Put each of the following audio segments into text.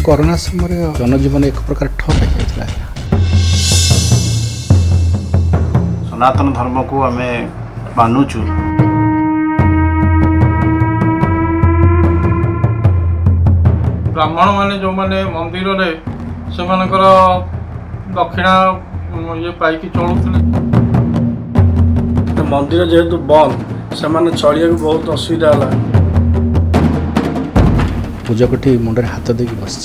Corona समय जनजीवन एक प्रकार ठप हो जाता। सनातन धर्म को आम मानुचु। ब्राह्मण माने जो माने मंदिर रे से मानकर दक्षिणा ये पाइकी चलुले। मंदिर जेहेतु बंद से माने चलिया बहुत असुविधा है। पूजकटी मुंडे हाथ देकी बस।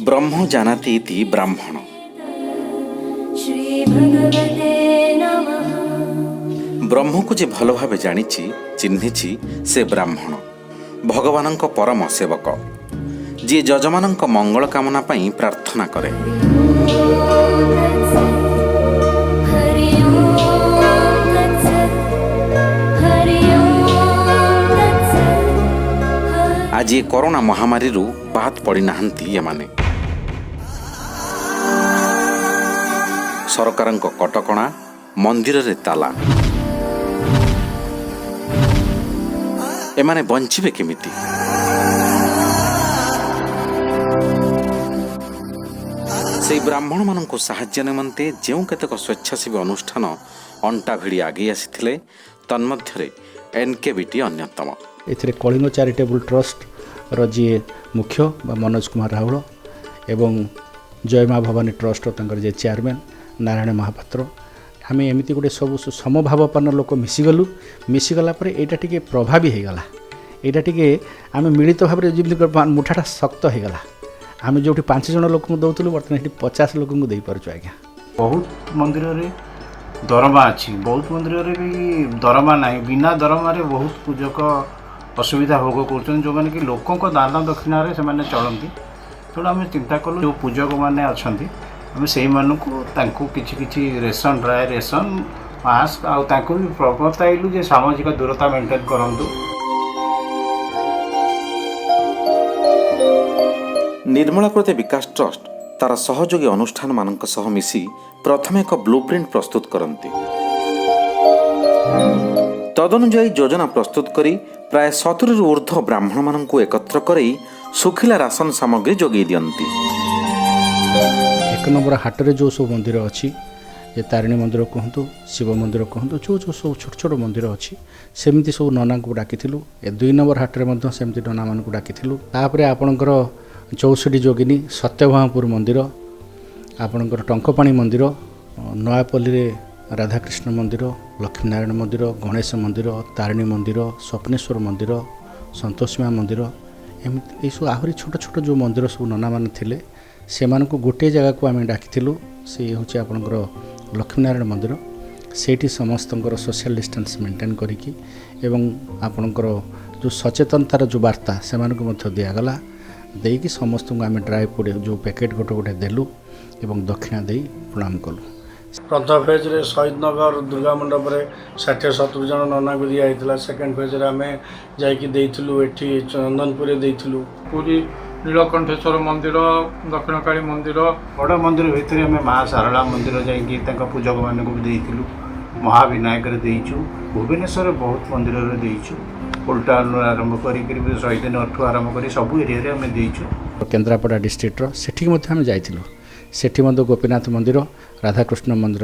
ब्रह्म जानाति इति ब्राह्मण। ब्रह्म को जे भल भावे जानिछि चिन्हिछि से ब्राह्मण भगवानंक परम सेवक जी जजमानंक मंगल कामना पई प्रार्थना करे। आज ये कोरोना महामारी रू बात पड़ी नाहंती यमाने सरकारंक कटकणा मंदिर रे ताला एमाने बंचिबे केमिति। से ब्राह्मण मानक साहाय्य निमंते जो केतक स्वेच्छासेवी अनुष्ठान अंटा भिड़ी आगे आसीथिले तन्मध्यरे एनकेबीटी अन्यतम। एथिरे कलिंग चैरिटेबल ट्रस्ट जी मुख्य मनोज कुमार राहुल एवं जय माँ भवानी ट्रस्ट जे चेयरमैन नारायण महापात्र आम एमती गोटे सब समभावपन्न लोक मिसीगलु मिसीगला यहाँ टी प्रभावी होगला यहाँ टी आम मिलित भाव में मुठाटा शक्त होगला आम जो 5 जन लोक दौलू बर्तमान 50 लोक दे पार्छु। आज्ञा बहुत मंदिर रे दरमा अच्छी बहुत मंदिर रे भी दरमा ना बिना दरमा रे बहुत पूजक असुविधा भोग कर जो मैंने कि लोकों को दान दक्षिण से चलती तेणु आम चिंता कलु जो पूजक मैंने अच्छा आम से किसी रेसन ड्राए रेसन मास्क आउ भी प्रवर्ताइलु जे सामाजिक दूरता मेंटेन करंतु। निर्मला कृते विकास ट्रस्ट तार सहयोगी अनुष्ठान मानक सह मिसी प्रथम एक ब्लूप्रिंट प्रस्तुत करती तदनुजाई योजना प्रस्तुत करी प्राय 70 रु ऊर्ध्व ब्राह्मण मानक एकत्र करई सुखिला राशन सामग्री जोगे दियंती। 1 नंबर हाटरे जो सब मंदिर अच्छी जे तारिणी मंदिर कहतु शिव मंदिर कहतु जो जो सब छोट छोट मंदिर अच्छी सेमती सब नना को डाकी 2 नंबर हाटरे सेमती नना मान को डाकी तापर आपणकर 64 जोगिनी सत्यभामपुर मंदिर आपणकर टंकपाणी मंदिर नयापल्ली रे राधाकृष्ण मंदिर लक्ष्मीनारायण मंदिर गणेश मंदिर तारिणी मंदिर स्वप्नेश्वर मंदिर संतोषीमा मंदिर एमती सब आहरी छोट छोट जो मंदिर सब नना मान थिले से मानक गोटे जगह को आम डाकी से हूँ आपणकर लक्ष्मीनारायण मंदिर से समस्त सोशल डिस्टेंस मेंटेन करिकी एवं आपणकर जो सचेतनतार जो वार्ता से दिगला देकी समस्त को आम ड्राई फुड जो पैकेट गोटे गोटे देलु एवं दक्षिणा दे प्रणाम कलु। प्रथम फेज रे शहीद नगर दुर्गा मंडप रे 60-70 जन नना को दिया हैतला। सेकंड फेज रे आमे जाईकी देइथिलु एठी चंदनपुर देइथिलु पूरी नीलकंठेश्वर मंदिर दक्षिणकाली मंदिर बड़ मंदिर भितर आम माँ सारला मंदिर जाइकी पूजक मान को देइथिलु महाविनायक रे देइछु भुवनेश्वर बहुत मंदिर रे देइछु उल्टान आरंभ करी शहीद नठू आरंभ करी सब एरिया रे आम देइछु। केन्द्रापड़ा डिस्ट्रिक्टर सेठी आम जाइथिलु सेठी गोपीनाथ मंदिर राधाकृष्ण मंदिर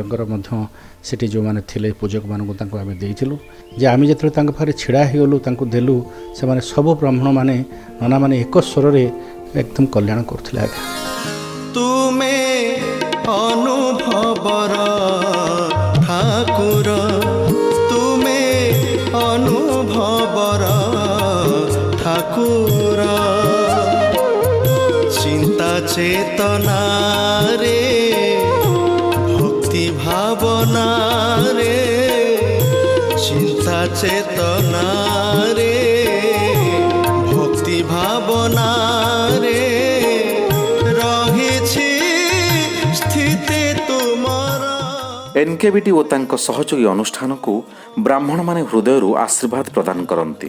सेठी जो माने थिले पूजक मानक आम देइथिलु जे आम जो पाखे छिड़ा होगलु देलु से सब ब्राह्मण माने नना माने एक स्वर रे एकदम कल्याण करथिले। आज्ञा तुमे अनुभवर ठाकुर तुमे अनुभवर ठाकुर चिंता चेतना रे भक्ति भावना रे चिंता चेतना रे भक्ति भावना रे एनकेबीटी और तांको सहयोगी अनुष्ठान को ब्राह्मण माने हृदय आशीर्वाद प्रदान करती।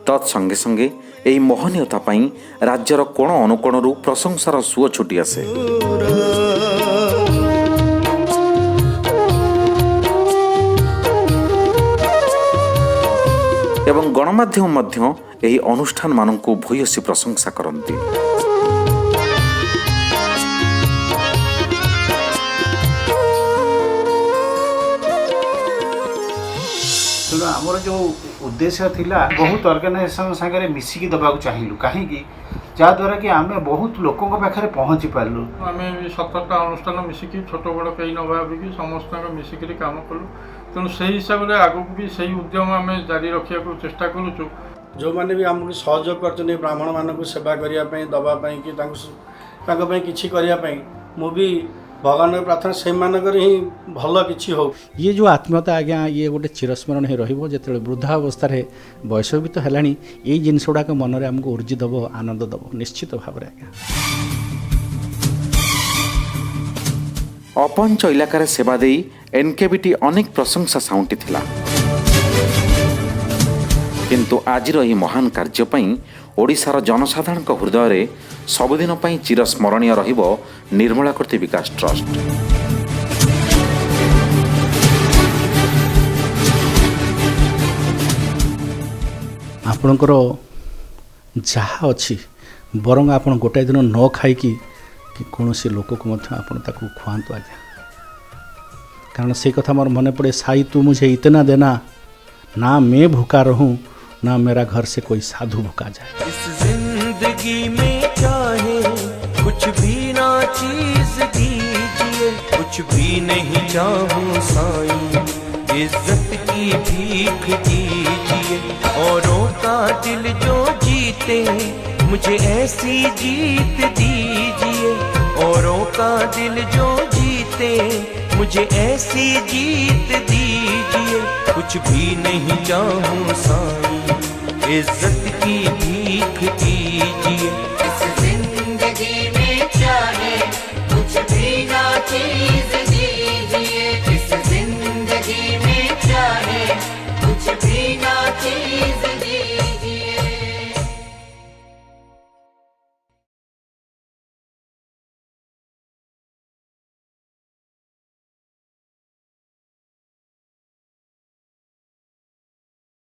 तत्संगे संगे एही मोहनीयता पाई राज्यर कोण अनुकोणरू प्रशंसार सुओ छुटी आसे। एवं गणमाध्यम मध्य एही अनुष्ठान मानकु भूयसी प्रशंसा करती। तेणु आमर जो उद्देश्य थिला बहुत ऑर्गेनाइजेशन सागर मिसिकी दबाक चाहिलु कहीं जहाँद्वारा कि आम बहुत लोकों पाखे पहुँची पार्लु। आम 17टा अनुष्ठान मिसिकी छोट बड़ कहीं न भाविकी समस्त मिसिकी काम कलु। तेणु से हिसाब से आगक भी सही उद्यम आम जारी रखा चेष्टा करुचु। जो मैंने भी आमको सहयोग कर ब्राह्मण मानक सेवा करने दवाई कि किसी करने मु भी भगवान प्रार्थना से ही भल कि हो। ये जो आत्मीयता आज्ञा ये गोटे चिरस्मरण ही रहिबो। जेते वृद्धावस्था बयस भी तो है ये जिनस गुड़ाक मन में आमको ऊर्जी दब आनंद दब निश्चित भाव में आज्ञा। अपंच इलाकार सेवा दे एनकेबीटी अनेक प्रशंसा साउंटी थिला। किंतु आजिर यही महान कार्य पई ओडिशार जनसाधारण हृदय रे सबुदिन पई चिरस्मरणीय रहिबो निर्मला कृति विकास ट्रस्ट। आपणकर जहाँ अच्छी बरंग आपण गोटाए दिन न खाई कि कौन से लोक को खुआंतु आज्ञा। कारण से कथा मोर मन पड़े, साई तू मुझे इतना देना ना मैं भूखा रहूं ना मेरा घर से कोई साधु भूखा जाए। इस जिंदगी में चाहे कुछ भी ना चीज दीजिए, कुछ भी नहीं चाहूं साईं, इज्जत की भीख दीजिए। औरों का दिल जो जीते मुझे ऐसी जीत दीजिए। औरों का दिल जो जीते मुझे ऐसी जीत दीजिए। कुछ भी नहीं चाहूं साईं, इज्जत की भीख दीजिए।